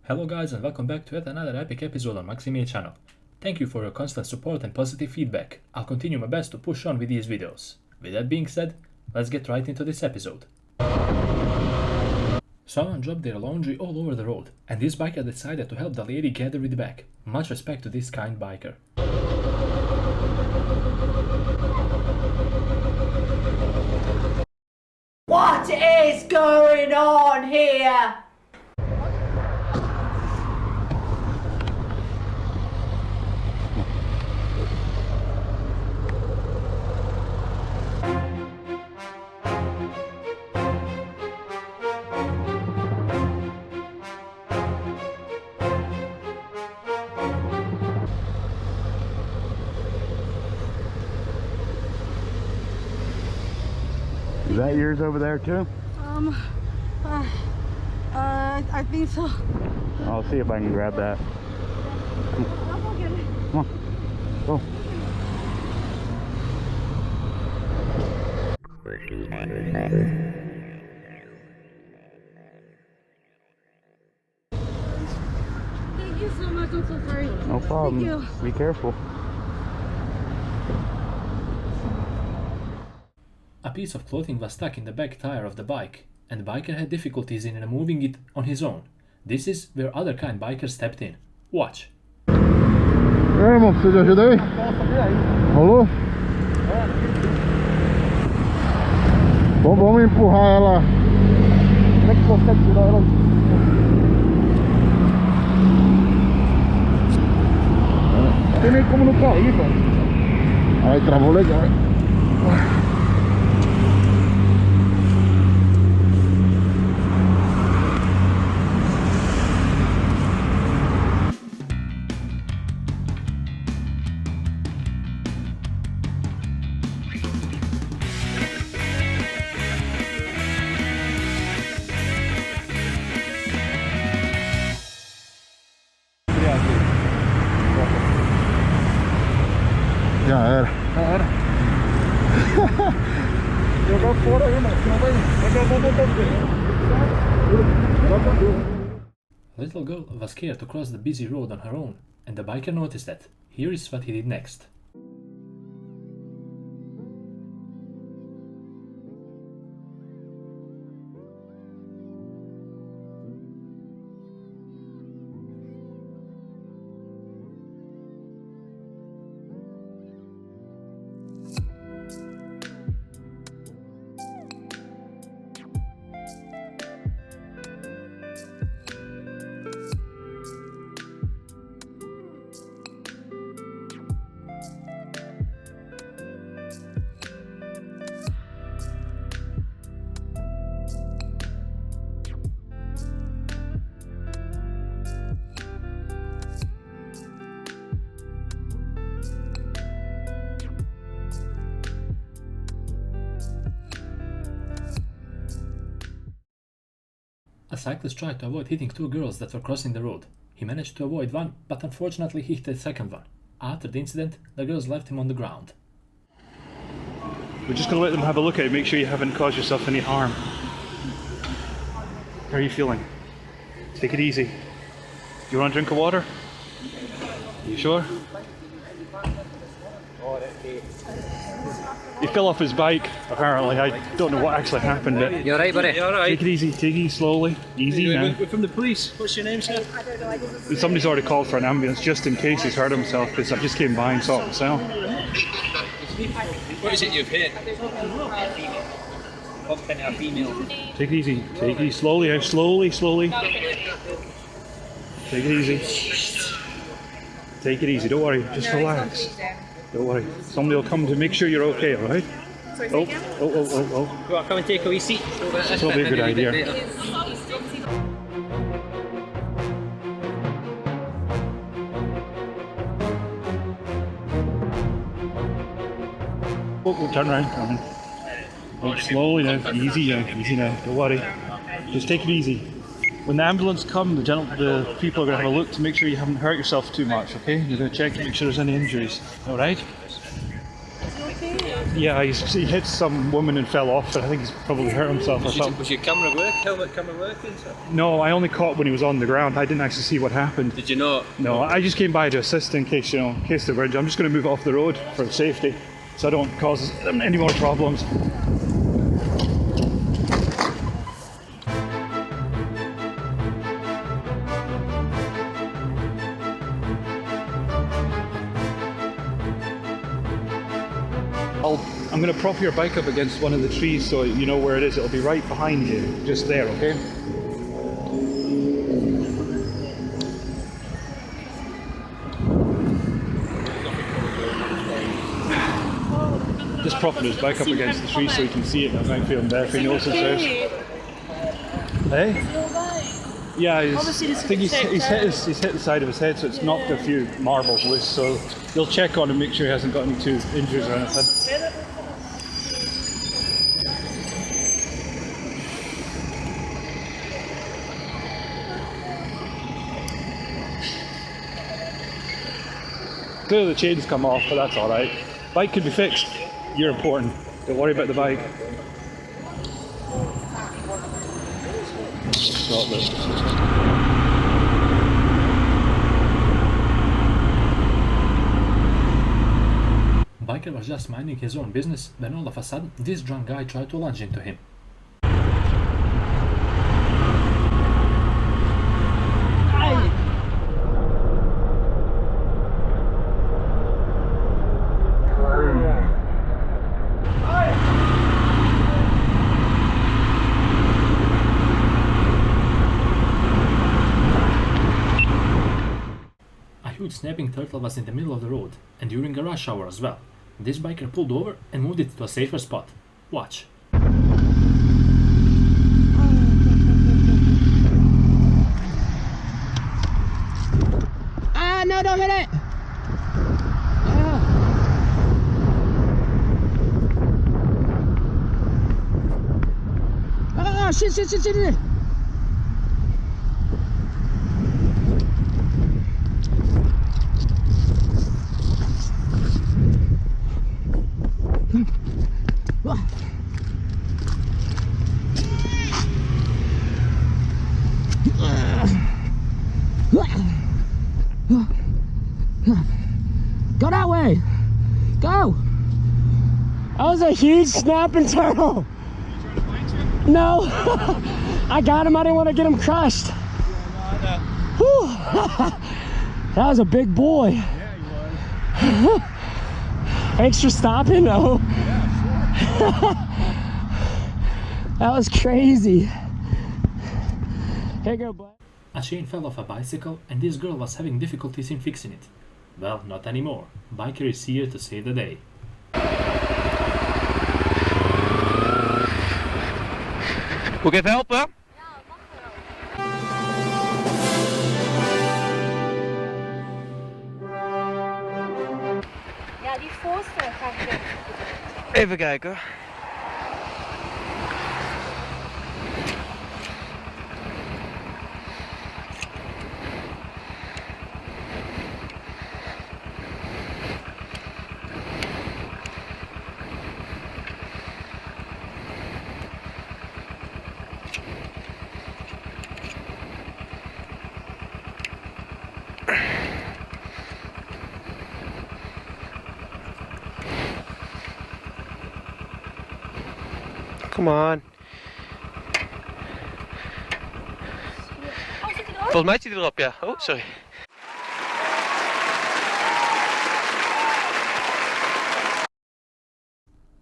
Hello guys and welcome back to yet another epic episode on Maxi channel. Thank you for your constant support and positive feedback. I'll continue my best to push on with these videos. With that being said, let's get right into this episode. Someone dropped their laundry all over the road, and this biker decided to help the lady gather it back. Much respect to this kind biker. What is going on here? Is that yours over there too? I think so. I'll see if I can grab that. Come on. Go. Thank you so much. I'm so sorry. No problem. Thank you. Be careful. A piece of clothing was stuck in the back tire of the bike, and the biker had difficulties in removing it on his own. This is where other kind bikers stepped in. Watch. Irmão, precisa de ajuda aí? Rolou? Bom, vamos empurrar ela. Como é que consegue tirar ela? Não tem nem como não cair, velho. Aí travou legal. Já era. Jogar fora aí, mano. Senão vai acabar botando. Little girl was scared to cross the busy road on her own, and the biker noticed that. Here is what he did next. A cyclist tried to avoid hitting two girls that were crossing the road. He managed to avoid one, but unfortunately he hit the second one. After the incident, the girls left him on the ground. We're just going to let them have a look at it, make sure you haven't caused yourself any harm. How are you feeling? Take it easy. You want a drink of water? You sure? He fell off his bike, apparently. I don't know what actually happened. But You alright, buddy? You alright? take it easy slowly. Easy now. We're from the police. What's your name, sir? Somebody's already called for an ambulance just in case he's hurt himself, because I just came by and saw it myself. What is it you've hit? A female. Take it easy. Take it slowly out. Slowly. Take it easy. Take it easy. Don't worry. Just relax. Don't worry. Somebody will come to make sure you're okay, alright? Oh. Go on, come and take a wee seat. That's probably a good idea. Oh, turn around. Oh, slowly now. Easy now. Don't worry. Just take it easy. When the ambulance come, the people are going to have a look to make sure you haven't hurt yourself too much, okay? You're going to check to make sure there's any injuries. Alright? Yeah, he hit some woman and fell off, but I think he's probably hurt himself or something. Was your camera helmet camera working? Sir? No, I only caught when he was on the ground. I didn't actually see what happened. Did you not? No, I just came by to assist in case, in case they were injured. I'm just going to move off the road for safety, so I don't cause them any more problems. I'm going to prop your bike up against one of the trees so you know where it is. It'll be right behind you, just there, okay? Just propping his bike up against the tree so you can see it. I might feel there if he knows it's there. Hey? Yeah, I think he's hit the side of his head, so it's knocked a few marbles loose. So you'll check on him, make sure he hasn't got any tooth injuries or anything. Clearly the chain's come off, but that's alright. Bike could be fixed. You're important. Don't worry about the bike. Stop this. Biker was just minding his own business when all of a sudden this drunk guy tried to lunge into him. A huge snapping turtle was in the middle of the road, and during a rush hour as well. This biker pulled over and moved it to a safer spot. Watch. Ah, no, don't hit it! Ah, shit. Go that way! Go! That was a huge snapping turtle! No! I got him, I didn't want to get him crushed. Whew. That was a big boy. Yeah, you was. Thanks for stopping though. Yeah, sure. That was crazy. Here you go, bud. A chain fell off a bicycle and this girl was having difficulties in fixing it. Well, not anymore. Biker is here to save the day. Moet ik even helpen? Ja, die voorste ga ik doen. Even kijken. Come on. Volgens mij zit hij erop, ja. Oh, sorry.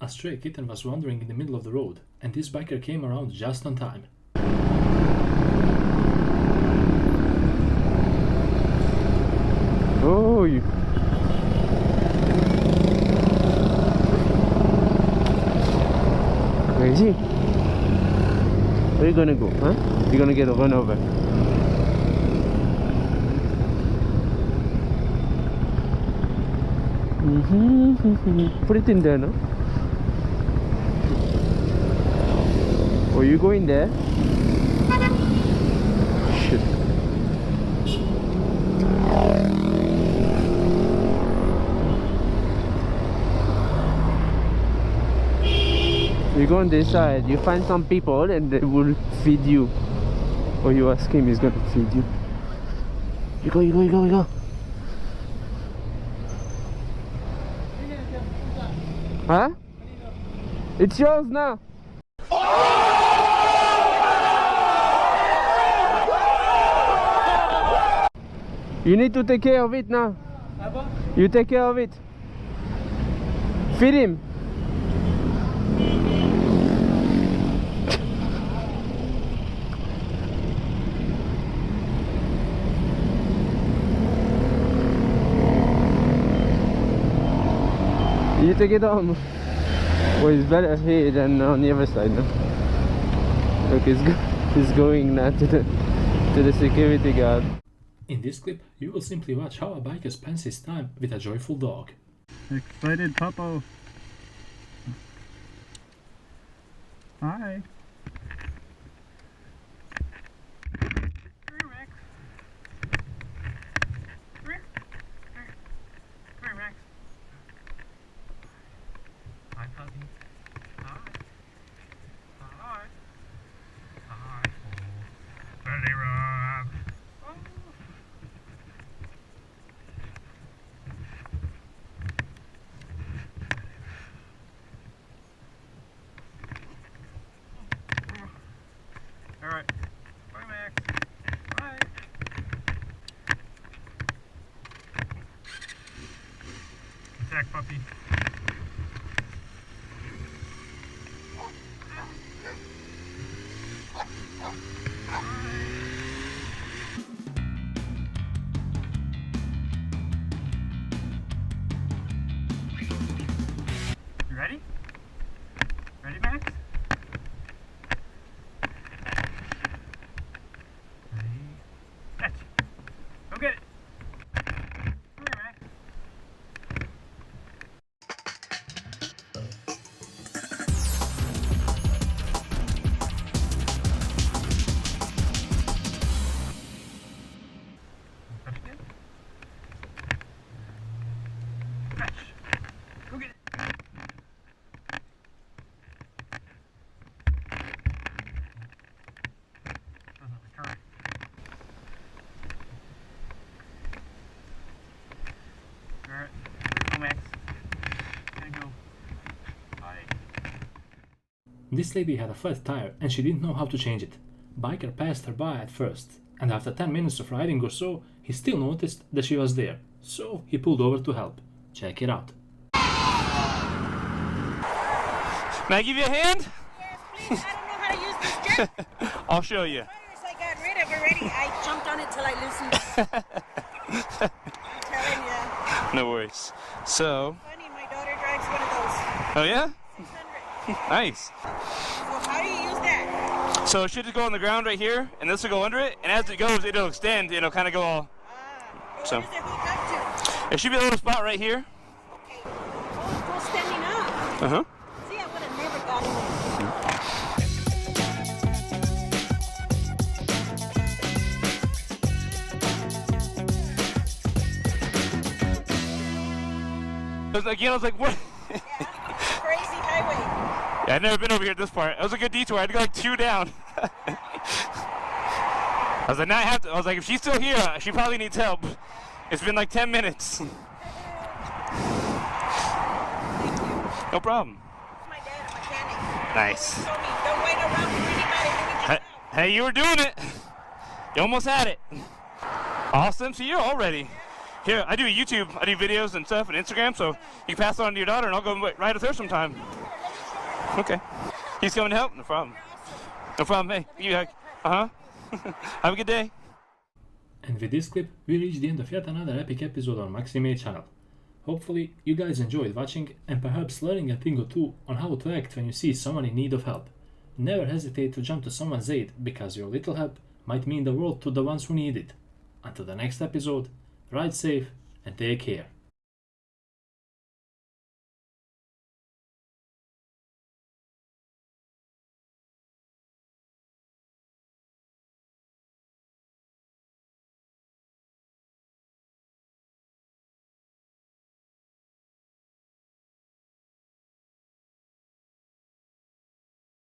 A stray kitten was wandering in the middle of the road, and this biker came around just on time. Oh, you. Where is he? Where are you gonna go, huh? You're gonna get run over. Put it in there, no? Oh, you go in there? Shit. You go on this side, you find some people and they will feed you. Or you ask him, he's gonna feed you. You go, you go, you go, you go. Huh? It's yours now. You need to take care of it now. You take care of it. Feed him. You take it home. Well, it's better here than on the other side now. Look, he's going now to the security guard. In this clip, you will simply watch how a biker spends his time with a joyful dog. Excited Puppo. Hi. Hi, puppy. Hi. Hi. Hi. Buddy Rob. Oh. All right. Bye, Max. Bye. Attack, puppy. You ready? Ready, Max? Ready? Catch! Go get it! Come here, Max. Touch again? Catch! Go get it! Doesn't return. Alright, go Max. There you go. Bye. This lady had a flat tire and she didn't know how to change it. Biker passed her by at first, and after 10 minutes of riding or so, he still noticed that she was there, so he pulled over to help. Check it out. May I give you a hand? Yes, please. I don't know how to use this jet. I'll show you. Tires I got rid of already. I jumped on it till I loosened it. I'm telling you. No worries. So, Funny, my daughter drives one of those. oh yeah? 600. Nice. So how do you use that? So it should just go on the ground right here, and this will go under it, and as it goes, it'll extend, it'll kind of go all... So. What does it hook up to? There should be a little spot right here. Okay. Oh, it goes standing up. Uh-huh. See, I would have never got in Again, I was like, what? there. Yeah, crazy highway. Yeah, I've never been over here at this part. It was a good detour. I had to go like 2 down. I was like, now I have to. I was like, if she's still here, she probably needs help. It's been like 10 minutes. No problem. It's my dad, a mechanic. Nice. He told me, don't wait around for anybody. Let me Hey, just hey, you were doing it. You almost had it. Awesome. So you're all ready. Here, I do YouTube. I do videos and stuff and Instagram, so you can pass it on to your daughter, and I'll go ride with her sometime. Okay. He's coming to help? No problem. No problem. Hey, you uh-huh. Have a good day. And with this clip, we reached the end of yet another epic episode on Maxi channel. Hopefully, you guys enjoyed watching and perhaps learning a thing or two on how to act when you see someone in need of help. Never hesitate to jump to someone's aid, because your little help might mean the world to the ones who need it. Until the next episode, ride safe and take care.